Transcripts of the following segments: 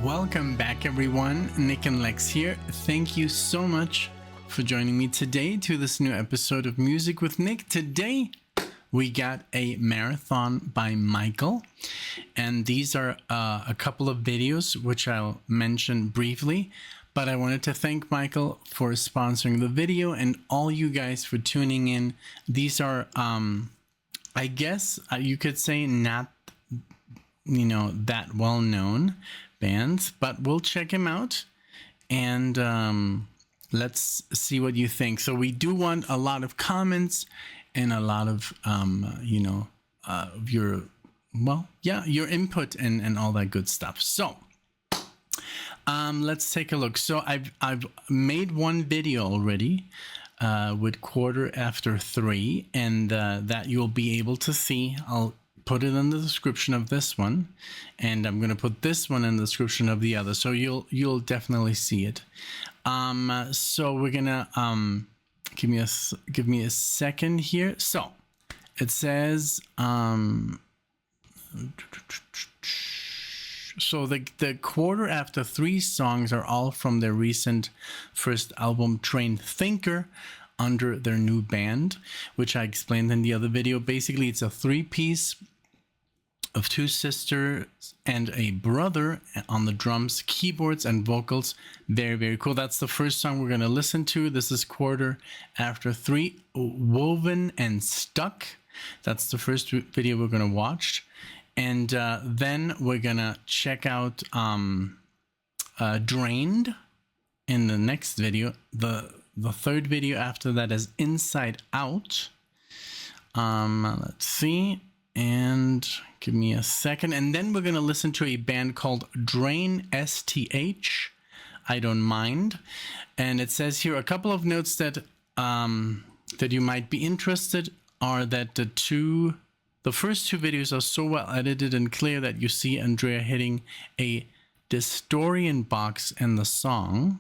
Welcome back, everyone. NicknLex here. Thank you so much for joining me today to this new episode of Music with Nick. Today, we got a marathon by Michael, and these are a couple of videos which I'll mention briefly. But I wanted to thank Michael for sponsoring the video and all you guys for tuning in. These are, I guess you could say, not that well known bands, but we'll check him out and let's see what you think. So we do want a lot of comments and a lot of your input and all that good stuff. So let's take a look. So I've made one video already with 3:15, and that you'll be able to see. I'll put it in the description of this one, and I'm gonna put this one in the description of the other, so you'll definitely see it. So we're gonna give me a second here. So it says so the 3:15 songs are all from their recent first album, Trained Thinker, under their new band, which I explained in the other video. Basically, it's a three-piece of two sisters and a brother on the drums, keyboards, and vocals. Very, very cool. That's the first song we're going to listen to. This is 3:15, Woven and Stuck. That's the first video we're going to watch. And then we're going to check out Drained in the next video. The third video after that is Inside Out. Let's see. And give me a second. And then we're going to listen to a band called Drain, STH. I Don't Mind. And it says here a couple of notes that that you might be interested are that the first two videos are so well edited and clear that you see Andrea hitting a distortion box in the song.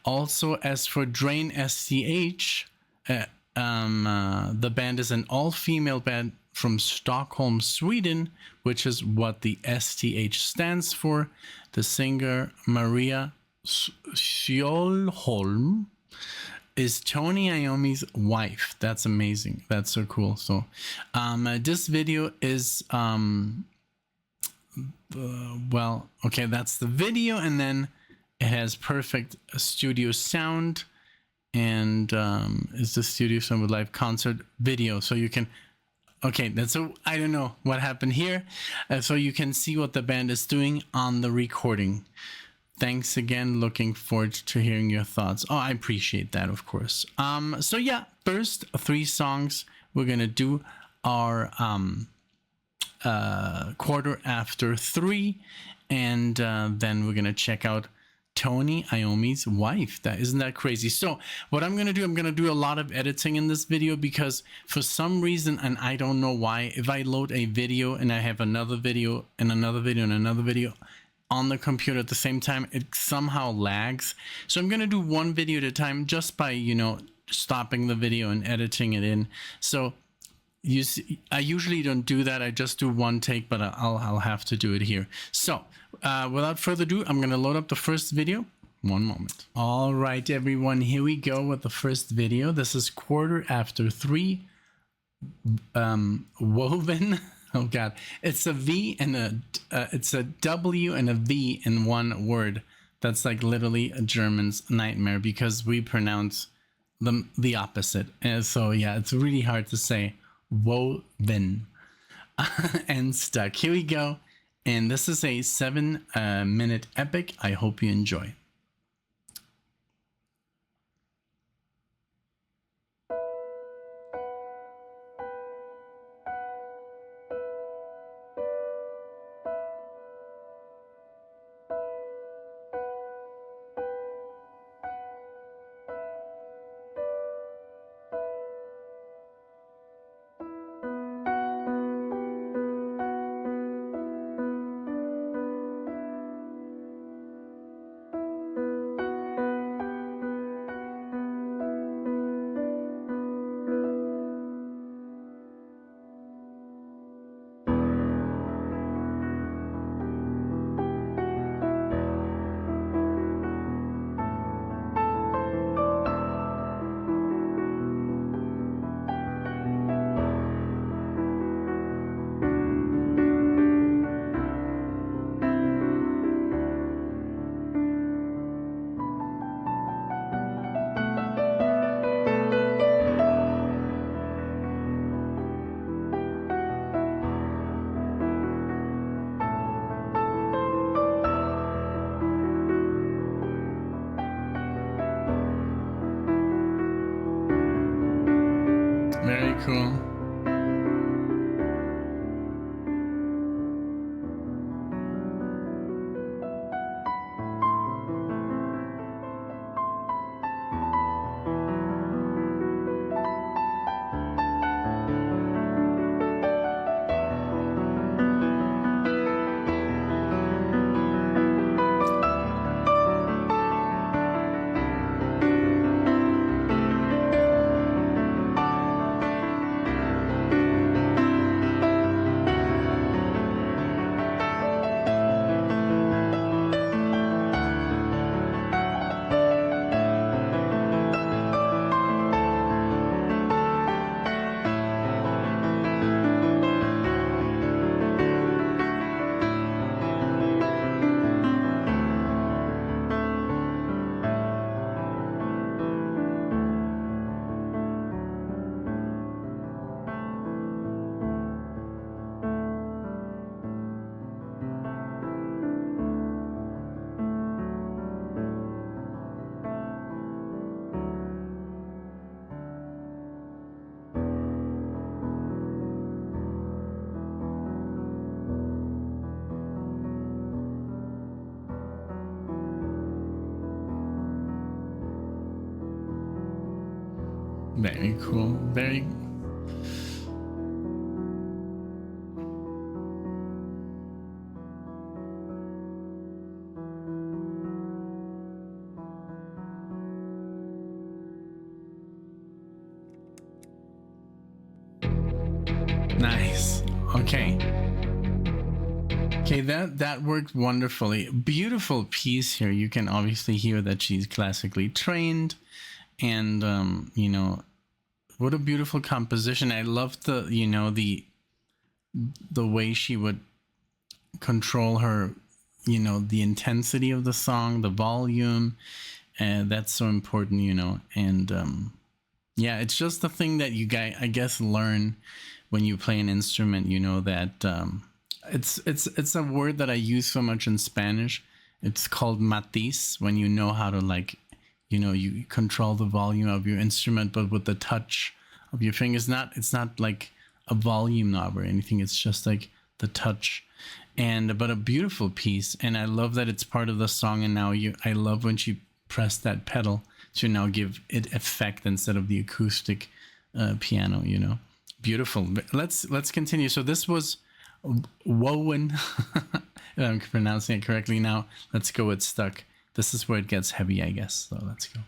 Also, as for Drain, STH, the band is an all-female band from Stockholm, Sweden, which is what the STH stands for. The singer Maria Sjöholm is Tony Iommi's wife. That's amazing. That's so cool. So this video is that's the video, and then it has perfect studio sound, and it's the studio sound with live concert video. So you can, I don't know what happened here. So you can see what the band is doing on the recording. Thanks again. Looking forward to hearing your thoughts. Oh, I appreciate that, of course. So yeah, first three songs we're gonna do are 3:15, and then we're gonna check out Tony Iommi's wife. Isn't that crazy? So what I'm gonna do a lot of editing in this video, because for some reason, and I don't know why, if I load a video and I have another video and another video and another video on the computer at the same time, it somehow lags. So I'm gonna do one video at a time, just by stopping the video and editing it in. So you see, I usually don't do that. I just do one take, but I'll have to do it here. So without further ado, I'm gonna load up the first video. One moment. All right, everyone, here we go with the first video. This is 3:15, Woven. Oh God, it's a V and it's a W and a V in one word. That's like literally a German's nightmare, because we pronounce them the opposite. And so yeah, it's really hard to say. Woven and Stuck. Here we go. And this is a 7-minute epic. I hope you enjoy. cool. Very cool. Very. Nice. Okay. Okay, that worked wonderfully. Beautiful piece here. You can obviously hear that she's classically trained, and you know, what a beautiful composition. I love the, you know, the way she would control her, you know, the intensity of the song, the volume, and that's so important, you know. And yeah, it's just the thing that you guys, I guess, learn when you play an instrument, you know, that it's a word that I use so much in Spanish. It's called matiz, when you know how to, like, you know, you control the volume of your instrument, but with the touch of your fingers. It's not like a volume knob or anything. It's just like the touch. But a beautiful piece, and I love that it's part of the song. And now I love when she pressed that pedal to now give it effect instead of the acoustic piano. You know, beautiful. Let's continue. So this was Wowen, if I'm pronouncing it correctly. Now let's go with Stuck. This is where it gets heavy, I guess. So let's go.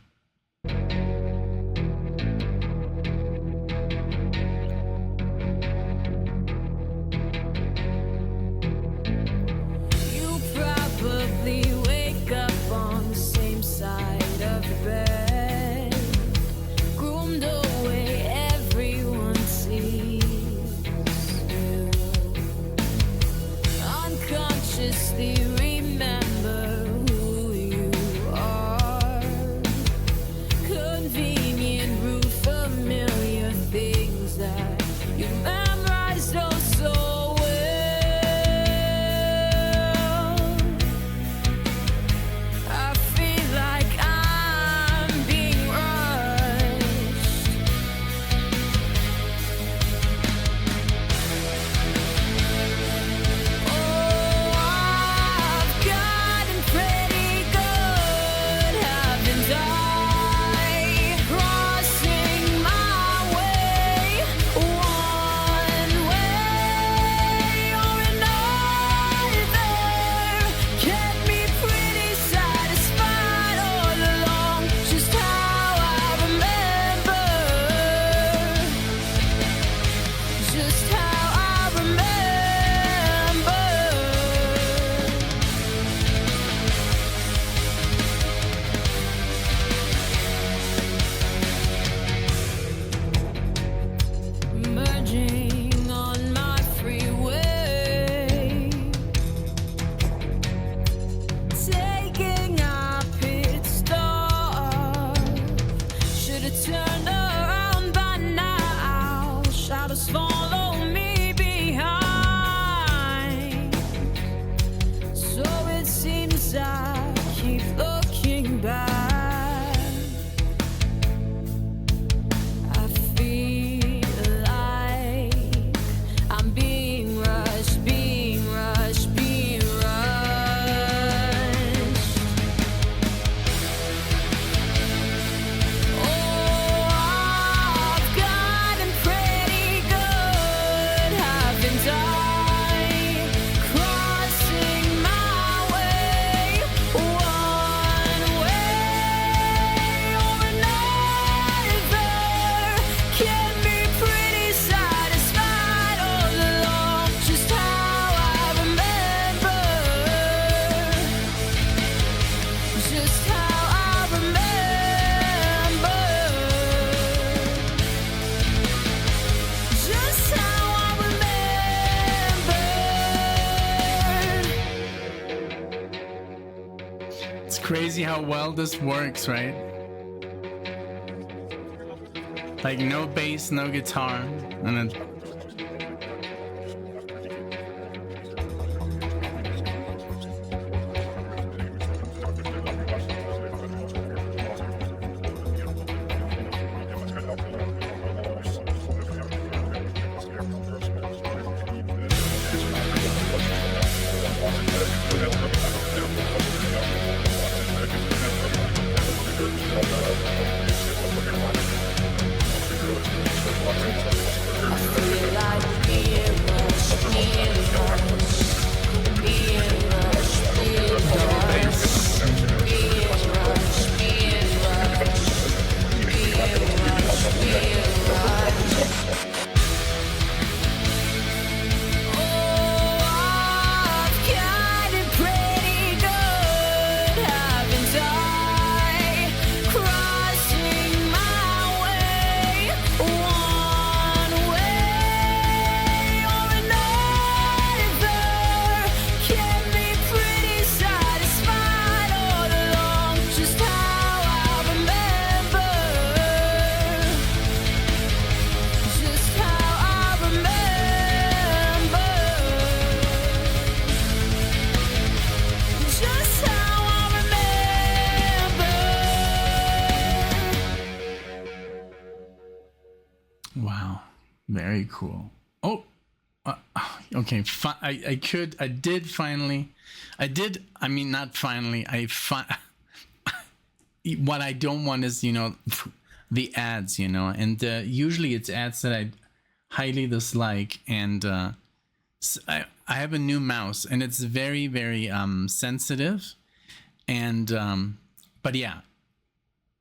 crazy how well this works, right? Like no bass, no guitar, and then wow, very cool. Oh, okay. I did finally. I mean, not finally. What I don't want is, you know, the ads, you know, and usually it's ads that I highly dislike, and I have a new mouse, and it's very, very sensitive, and but yeah,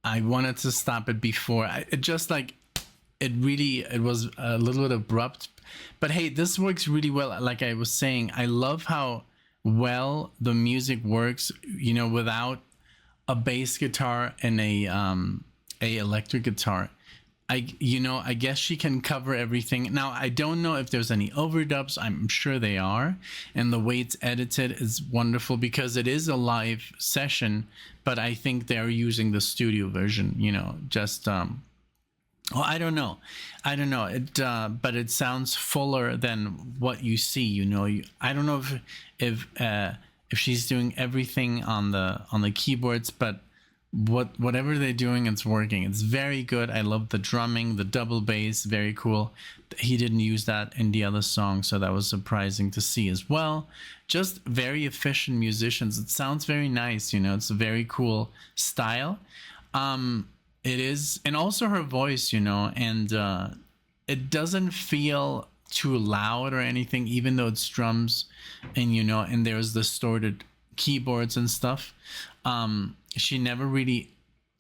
I wanted to stop it before. It just like it was a little bit abrupt, but hey, this works really well. Like I was saying, I love how well the music works, you know, without a bass guitar and a electric guitar. I guess she can cover everything. Now, I don't know if there's any overdubs. I'm sure they are. And the way it's edited is wonderful because it is a live session, but I think they're using the studio version, you know, just well, I don't know. It, but it sounds fuller than what you see. You know, I don't know if she's doing everything on the keyboards, but whatever they're doing, it's working. It's very good. I love the drumming, the double bass, very cool. He didn't use that in the other song, so that was surprising to see as well. Just very efficient musicians. It sounds very nice. You know, it's a very cool style. It is, and also her voice, you know, and it doesn't feel too loud or anything, even though it's drums, and you know, and there's distorted keyboards and stuff. She never really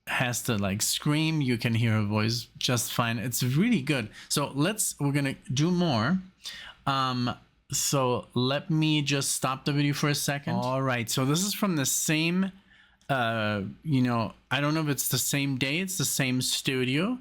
has to like scream. You can hear her voice just fine. It's really good. So we're gonna do more. So let me just stop the video for a second. All right, so this is from the same you know, I don't know if it's the same day, it's the same studio.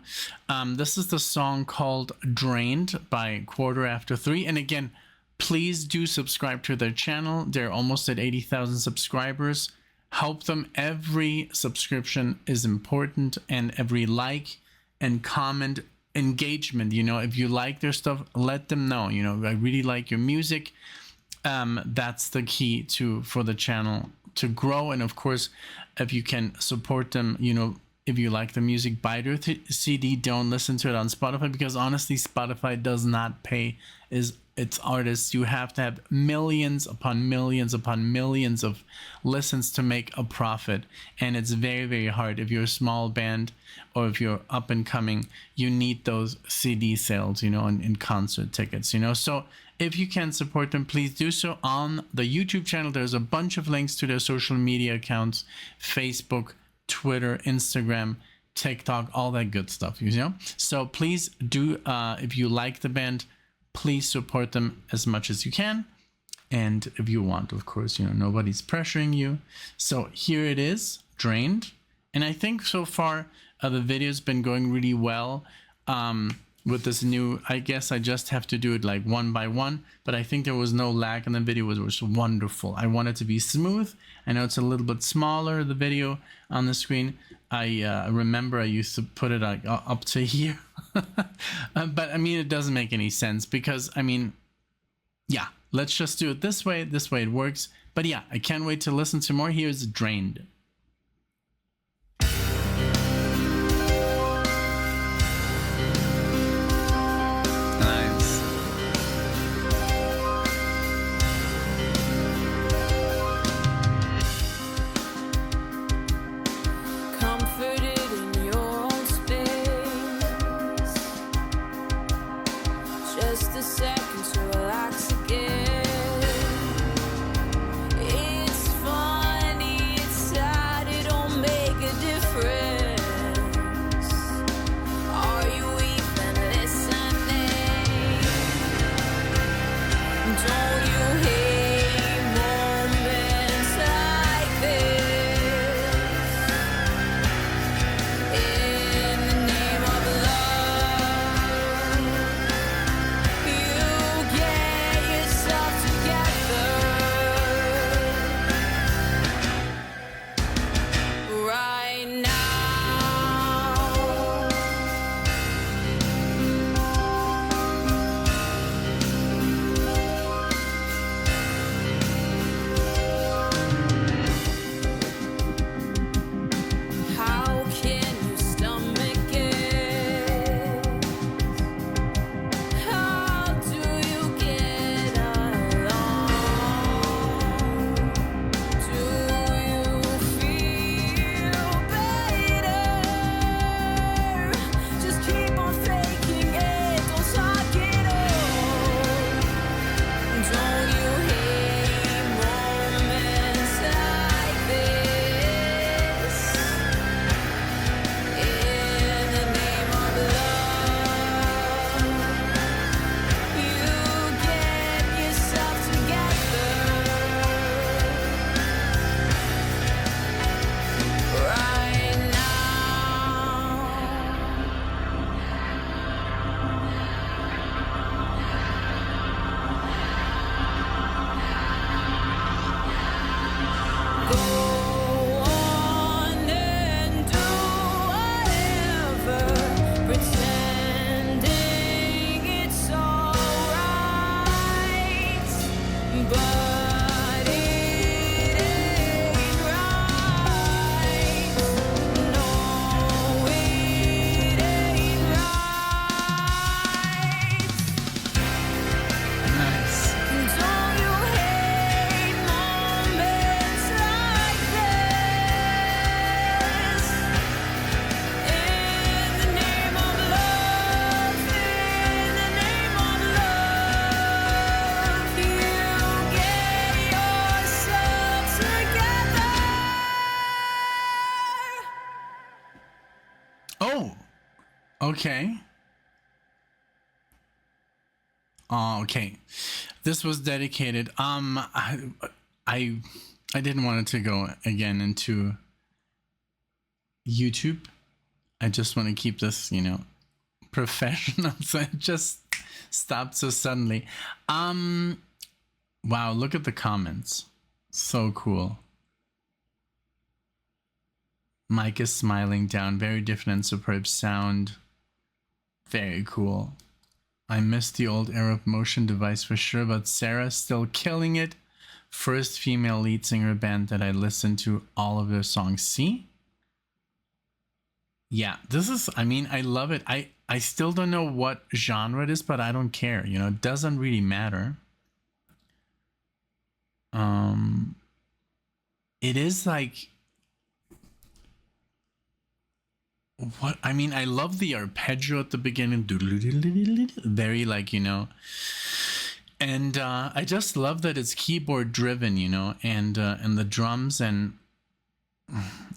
This is the song called Drained by 3:15. And again, please do subscribe to their channel. They're almost at 80,000 subscribers. Help them. Every subscription is important, and every like and comment, engagement, you know, if you like their stuff, let them know, you know, I really like your music. That's the key for the channel to grow. And of course, if you can support them, you know, if you like the music, buy their CD. Don't listen to it on Spotify, because honestly, Spotify does not pay its artists. You have to have millions upon millions upon millions of listens to make a profit, and it's very, very hard. If you're a small band or if you're up and coming, you need those CD sales, you know, and concert tickets, you know. So if you can support them, please do so. On the YouTube channel, there's a bunch of links to their social media accounts: Facebook, Twitter, Instagram, TikTok, all that good stuff, you know. So please do, if you like the band, please support them as much as you can. And if you want, of course, you know, nobody's pressuring you. So here it is, Drained. And I think so far the video's been going really well. with this new, I guess I just have to do it like one by one, but I think there was no lag in the video. It was wonderful. I want it to be smooth. I know it's a little bit smaller, the video on the screen. I remember I used to put it like up to here, but I mean, it doesn't make any sense because I mean, yeah, let's just do it this way. This way it works. But yeah, I can't wait to listen to more. Here's Drained. Okay. Okay. This was dedicated. I didn't want it to go again into YouTube. I just want to keep this, you know, professional. So it just stopped so suddenly. Wow, look at the comments. So cool. Mike is smiling down. Very different and superb sound. Very cool. I missed the old era of motion device for sure, but Sarah's still killing it. First female lead singer band that I listened to all of their songs. See? Yeah, this is, I mean, I love it. I still don't know what genre it is, but I don't care. You know, it doesn't really matter. It is like, what I mean, I love the arpeggio at the beginning, very like, you know, and I just love that it's keyboard driven, you know, and the drums, and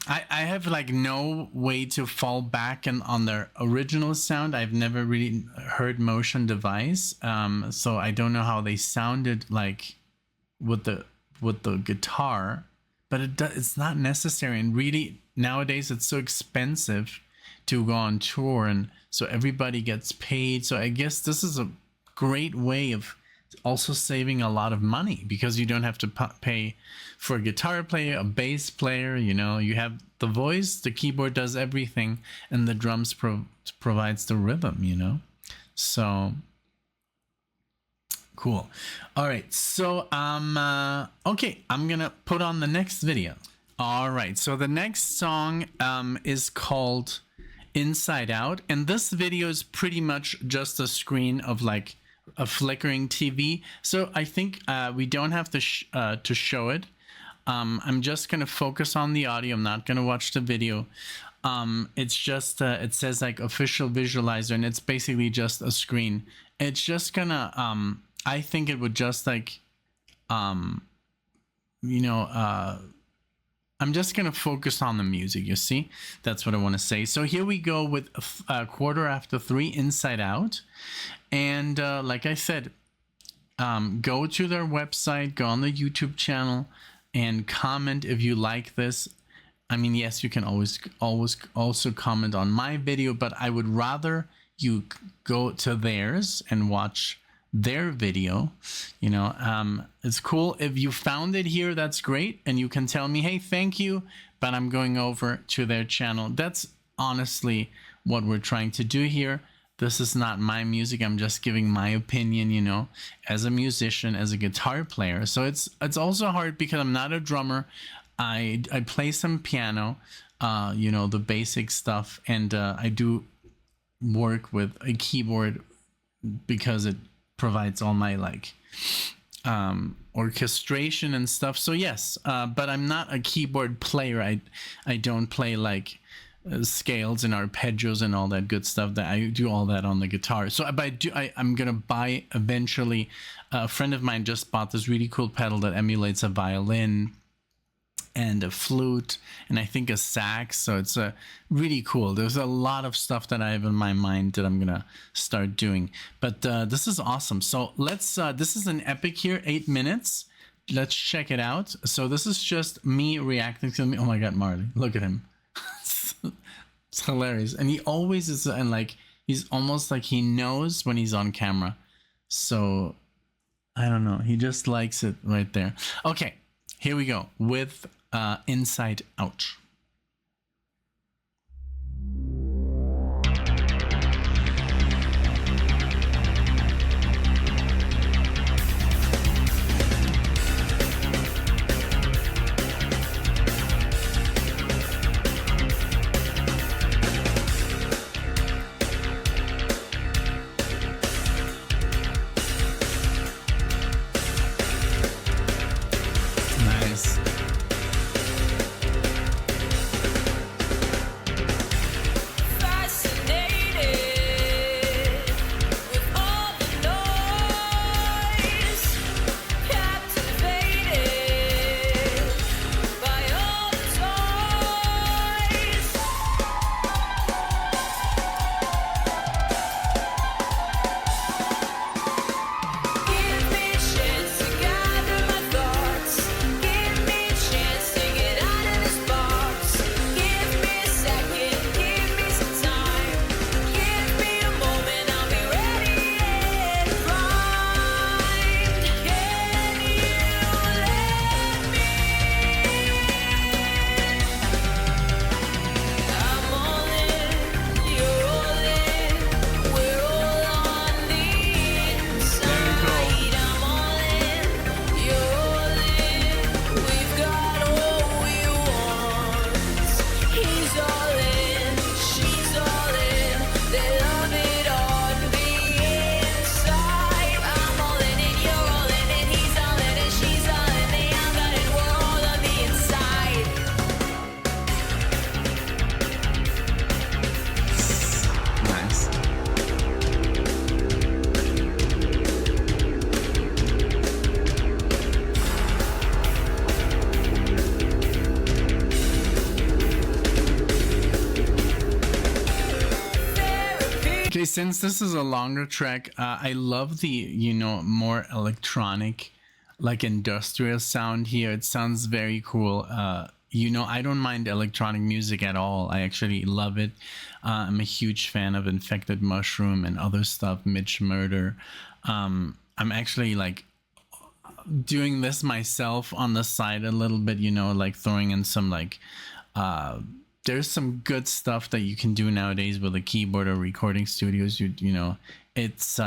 I have like no way to fall back on their original sound. I've never really heard Motion Device, so I don't know how they sounded like with the guitar, but it's not necessary. And really nowadays it's so expensive to go on tour, and so everybody gets paid. So I guess this is a great way of also saving a lot of money, because you don't have to pay for a guitar player, a bass player. You know, you have the voice, the keyboard does everything, and the drums provides the rhythm, you know. So cool. All right, so okay, I'm gonna put on the next video. All right, so the next song is called Inside Out, and this video is pretty much just a screen of like a flickering TV. So I think we don't have to show it. I'm just gonna focus on the audio. I'm not gonna watch the video. It's just it says like official visualizer, and it's basically just a screen. It's just gonna I think it would just like you know, I'm just gonna focus on the music, you see. That's what I want to say. So here we go with a 3:15 Inside Out. And like I said, go to their website, go on the YouTube channel, and comment if you like this. I mean, yes, you can always also comment on my video, but I would rather you go to theirs and watch their video. You know, it's cool if you found it here. That's great, and you can tell me, hey, thank you, but I'm going over to their channel. That's honestly what we're trying to do here. This is not my music. I'm just giving my opinion, you know, as a musician, as a guitar player. So it's also hard because I'm not a drummer. I play some piano, you know, the basic stuff, and I do work with a keyboard because it provides all my like orchestration and stuff. So yes, but I'm not a keyboard player. I don't play like scales and arpeggios and all that good stuff. That I do all that on the guitar. So but I'm gonna buy eventually. A friend of mine just bought this really cool pedal that emulates a violin and a flute, and I think a sax. So it's a really cool. There's a lot of stuff that I have in my mind that I'm gonna start doing, but this is awesome. So let's this is an epic here, 8 minutes. Let's check it out. So this is just me reacting to me. Oh my god, Marley, look at him. It's hilarious, and he always is, and like he's almost like he knows when he's on camera. So I don't know, he just likes it right there. Okay, here we go with Inside Out. Nice. Okay, since this is a longer track, I love the, you know, more electronic, like industrial sound here. It sounds very cool. you know, I don't mind electronic music at all. I actually love it. I'm a huge fan of Infected Mushroom and other stuff, Mitch Murder. I'm actually like doing this myself on the side a little bit, you know, like throwing in some like there's some good stuff that you can do nowadays with a keyboard or recording studios. You know, it's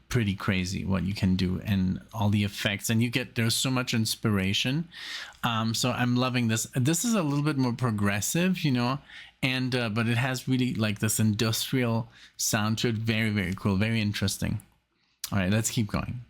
pretty crazy what you can do and all the effects, and you get, there's so much inspiration. So I'm loving this. This is a little bit more progressive, you know, and but it has really like this industrial sound to it. Very, very cool, very interesting. All right, let's keep going.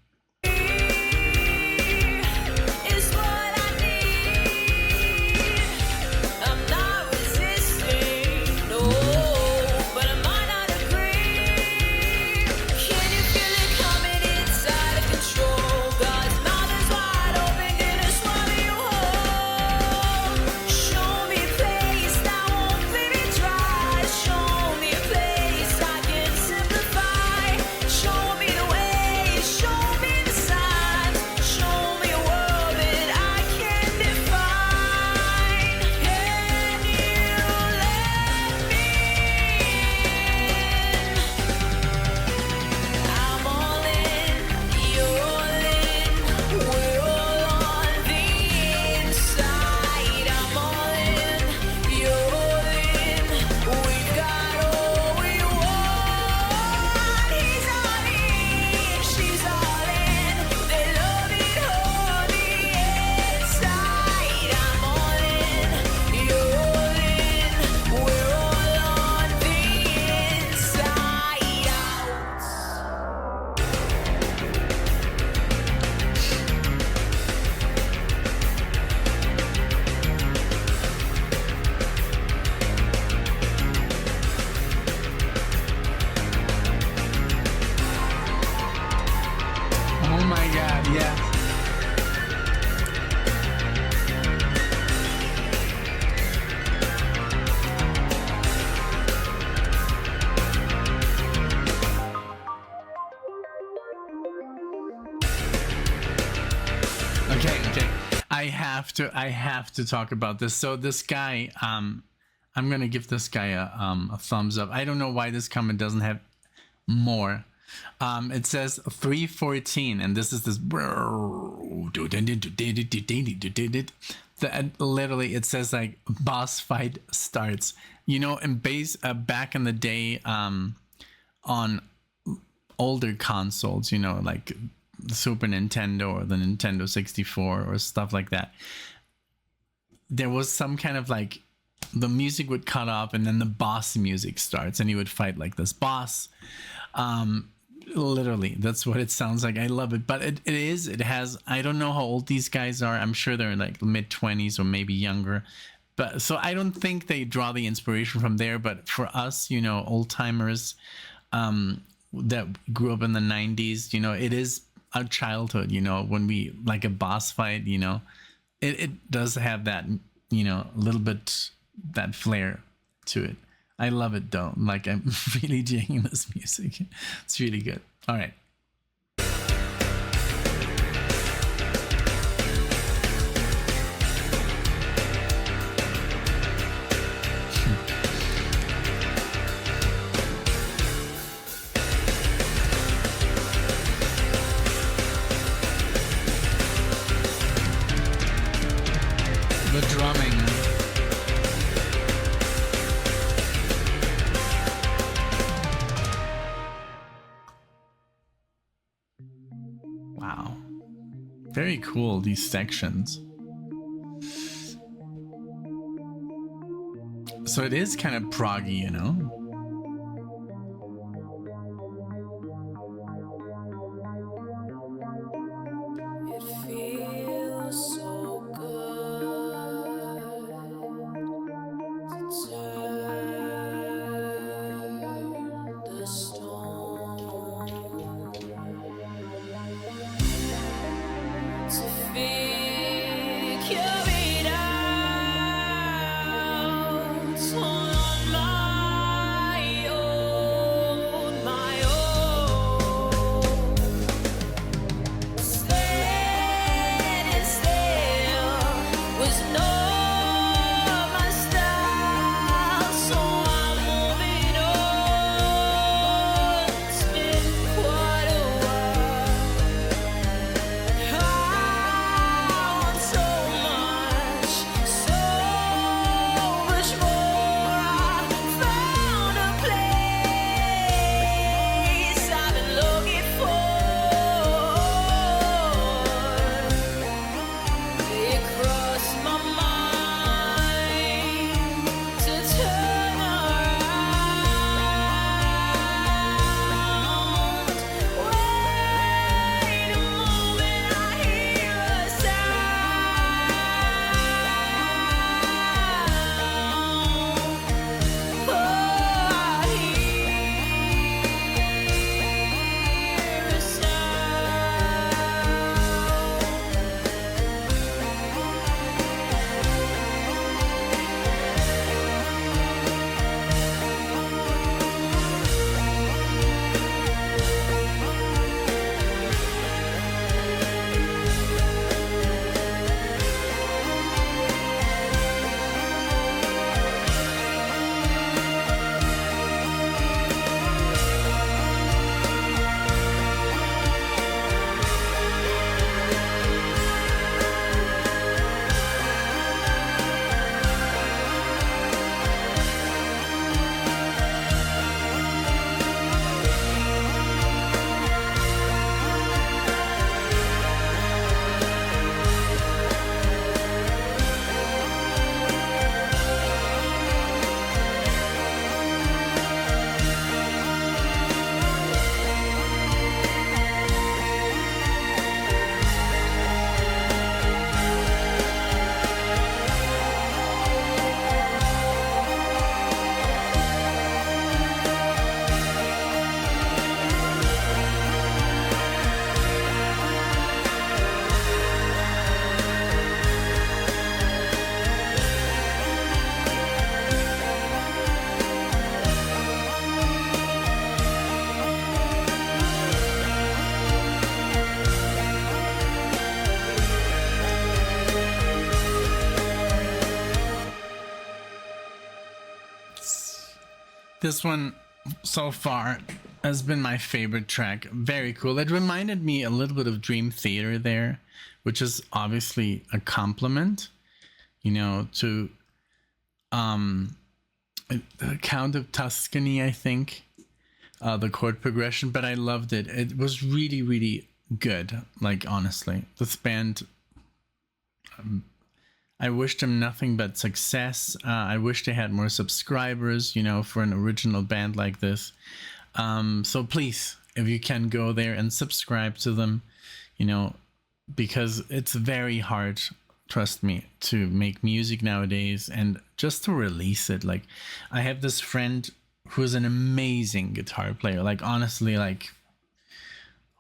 I have to talk about this. So this guy, I'm gonna give this guy a thumbs up. I don't know why this comment doesn't have more. It says 314, and this is this literally it says like boss fight starts. You know, in back in the day, on older consoles, you know, like the Super Nintendo or the Nintendo 64 or stuff like that, there was some kind of like the music would cut off and then the boss music starts and you would fight like this boss. Literally, that's what it sounds like. I love it. But it has, I don't know how old these guys are. I'm sure they're like mid-20s or maybe younger. But so I don't think they draw the inspiration from there. But for us, you know, old timers that grew up in the 90s, you know, it is our childhood, you know, when we like a boss fight, you know, it does have that, you know, a little bit that flair to it. I love it though. Like, I'm really digging this music. It's really good. All right. The drumming. Wow. Very cool, these sections. So it is kind of proggy, you know? This one so far has been my favorite track. Very cool. It reminded me a little bit of Dream Theater there, which is obviously a compliment, you know, to the Count of Tuscany, I think, the chord progression, but I loved it. It was really, really good. Like, honestly, this band, I wished them nothing but success. I wish they had more subscribers, you know, for an original band like this. So please, if you can, go there and subscribe to them, you know, because it's very hard, trust me, to make music nowadays and just to release it. Like, I have this friend who's an amazing guitar player, like, honestly, like,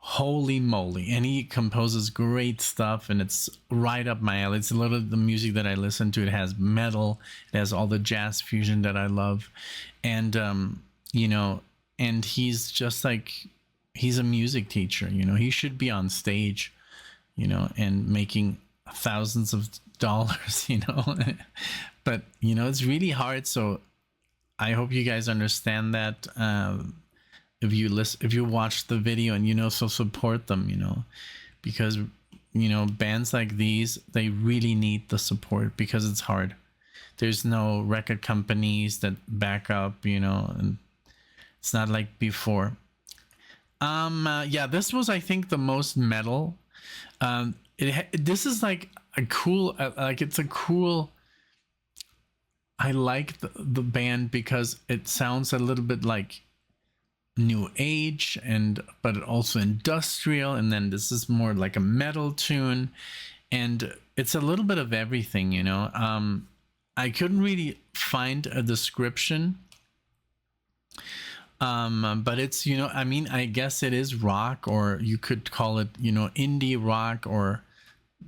holy moly, and he composes great stuff, and it's right up my alley. It's a lot of the music that I listen to. It has metal, it has all the jazz fusion that I love, and you know, and he's just like, he's a music teacher, you know. He should be on stage, you know, and making thousands of dollars, you know. But you know, it's really hard, so I hope you guys understand that. If you watch the video, and you know, so support them, you know, because you know, bands like these, they really need the support because it's hard. There's no record companies that back up, you know, and it's not like before. Yeah, this was, I think, the most metal. This is like a cool, like, it's a cool, I like the band because it sounds a little bit like new age, and but also industrial, and then this is more like a metal tune, and it's a little bit of everything, you know. I couldn't really find a description, but it's, you know, I mean, I guess it is rock, or you could call it, you know, indie rock, or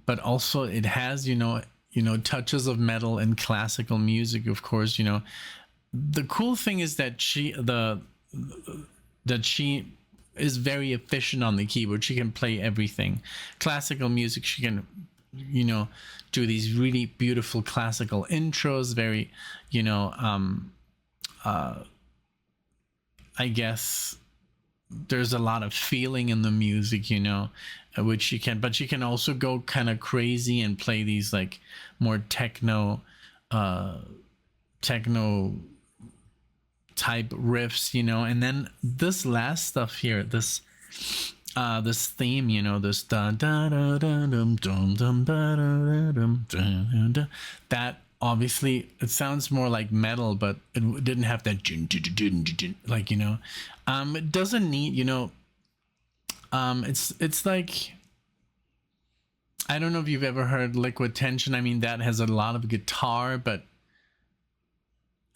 but also it has, you know, touches of metal and classical music, of course. You know, the cool thing is that she is very efficient on the keyboard. She can play everything. Classical music, she can, you know, do these really beautiful classical intros, very, you know, I guess there's a lot of feeling in the music, you know, which she can, but she can also go kind of crazy and play these like more techno type riffs, you know. And then this last stuff here, this theme, you know, this da da da da dum dum dum ba da dum da, that obviously it sounds more like metal, but it didn't have that like, you know. It doesn't need, you know, it's like, I don't know if you've ever heard Liquid Tension. I mean, that has a lot of guitar, but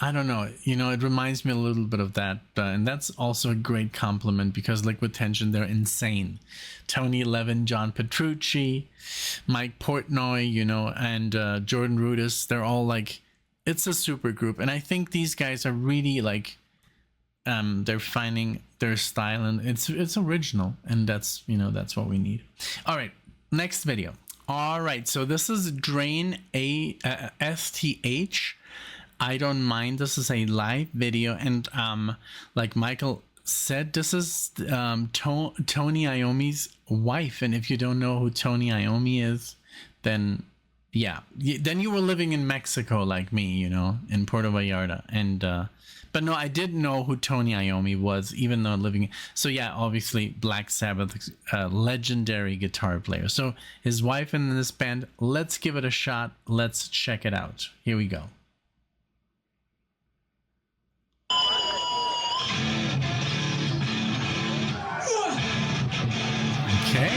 I don't know, you know, it reminds me a little bit of that, and that's also a great compliment, because Liquid Tension, they're insane. Tony Levin, John Petrucci, Mike Portnoy, you know, and Jordan Rudess, they're all like, it's a super group, and I think these guys are really like, they're finding their style, and it's original, and that's, you know, that's what we need. All right, next video. All right, so this is Drain STH. I don't mind. This is a live video, and like Michael said, this is Tony Iommi's wife. And if you don't know who Tony Iommi is, then yeah, then you were living in Mexico like me, you know, in Puerto Vallarta. And but no, I didn't know who Tony Iommi was, even though living. So yeah, obviously Black Sabbath, legendary guitar player. So his wife in this band. Let's give it a shot. Let's check it out. Here we go. Okay.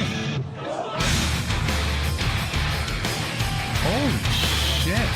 Holy shit.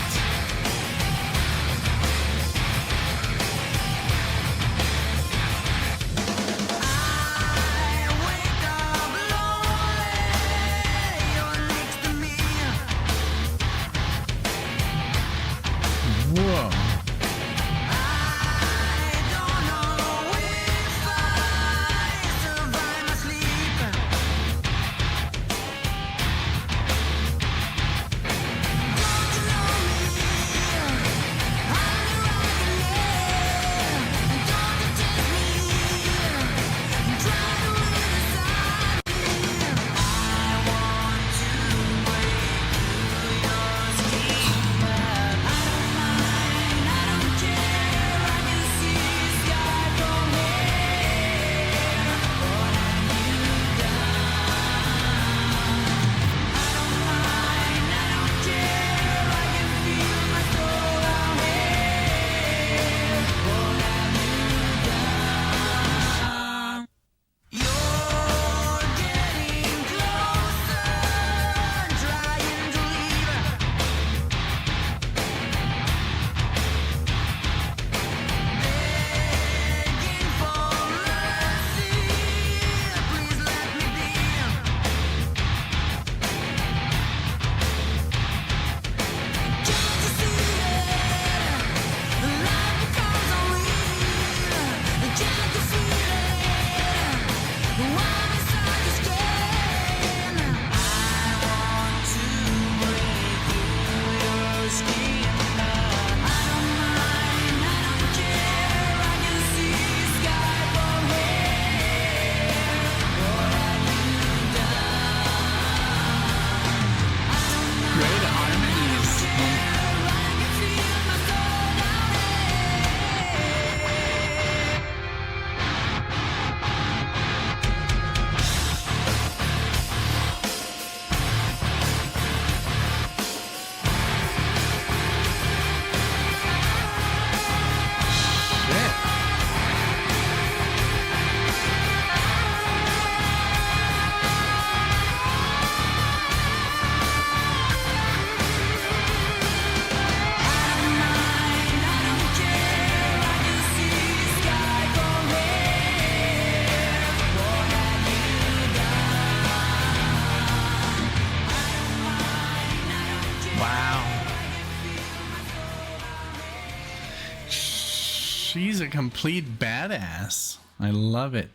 she's a complete badass. I love it.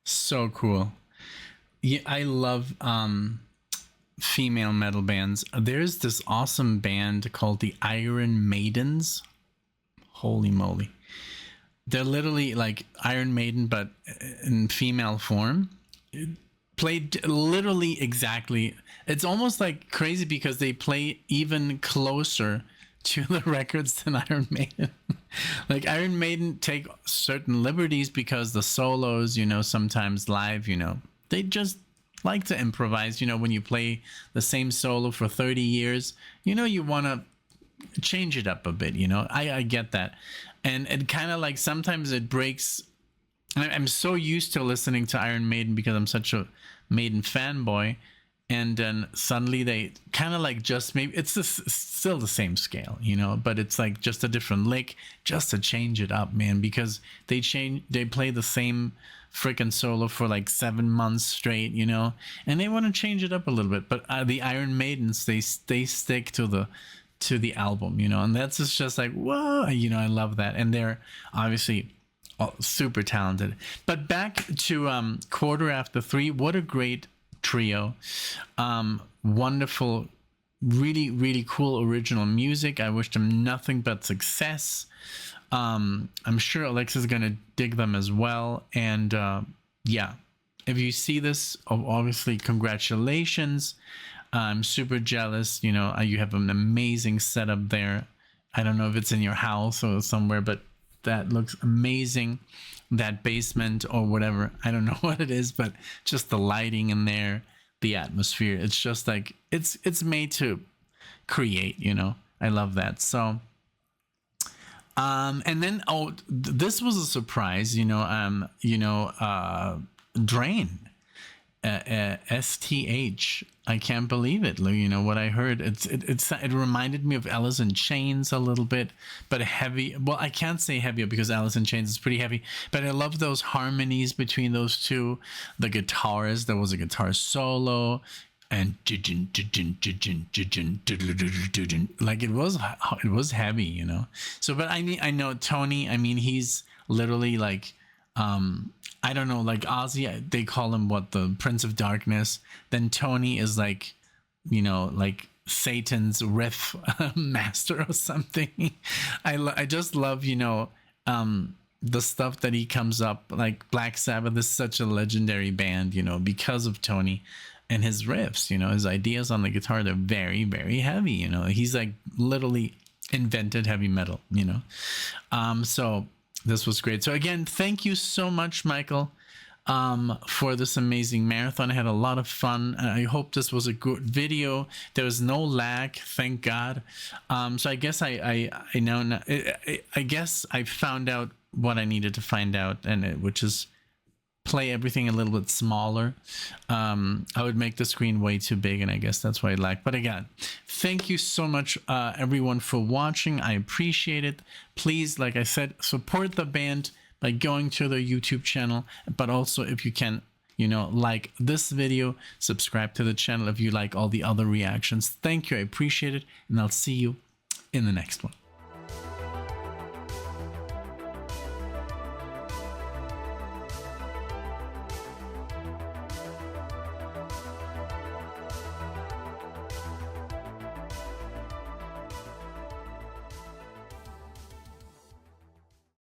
So cool. Yeah, I love female metal bands. There's this awesome band called the Iron Maidens. Holy moly. They're literally like Iron Maiden, but in female form. It played literally exactly. It's almost like crazy because they play even closer to the records than Iron Maiden. Like Iron Maiden take certain liberties because the solos, you know, sometimes live, you know, they just like to improvise. You know, when you play the same solo for 30 years, you know, you want to change it up a bit, you know. I get that. And it kind of like sometimes it breaks. I'm so used to listening to Iron Maiden because I'm such a Maiden fanboy, and then suddenly they kind of like just maybe it's still the same scale, you know, but it's like just a different lick just to change it up, man, because they play the same freaking solo for like 7 months straight, you know, and they want to change it up a little bit. But the Iron Maidens, they stick to the album, you know, and that's just like, whoa, you know, I love that. And they're obviously super talented. But back to Quarter After Three, what a great trio. Wonderful, really, really cool original music. I wish them nothing but success. I'm sure Alexa's gonna dig them as well. And yeah, if you see this, obviously congratulations. I'm super jealous. You know, you have an amazing setup there. I don't know if it's in your house or somewhere, but that looks amazing. That basement or whatever, I don't know what it is, but just the lighting in there, the atmosphere, it's just like it's made to create, you know. I love that. So and then this was a surprise, you know. Drain, STH. I can't believe it. You know what I heard. It reminded me of Alice in Chains a little bit, but heavy. Well, I can't say heavier because Alice in Chains is pretty heavy. But I love those harmonies between those two. The guitars. There was a guitar solo, and like it was heavy, you know. So, but I know Tony. I mean, he's literally like. I don't know, like Ozzy, they call him what, the Prince of Darkness. Then Tony is like, you know, like Satan's riff master or something. I just love, you know, the stuff that he comes up, like Black Sabbath is such a legendary band, you know, because of Tony and his riffs, you know, his ideas on the guitar, they're very, very heavy, you know. He's like literally invented heavy metal, you know. So this was great. So again, thank you so much, Michael, for this amazing marathon. I had a lot of fun. I hope this was a good video. There was no lag, thank God. So I guess I know. I guess I found out what I needed to find out, and which is play everything a little bit smaller. I would make the screen way too big, and I guess that's why I lagged. But again, thank you so much, everyone, for watching. I appreciate it. Please, like I said, support the band by going to their YouTube channel, but also if you can, you know, like this video, subscribe to the channel if you like all the other reactions. Thank you. I appreciate it, and I'll see you in the next one.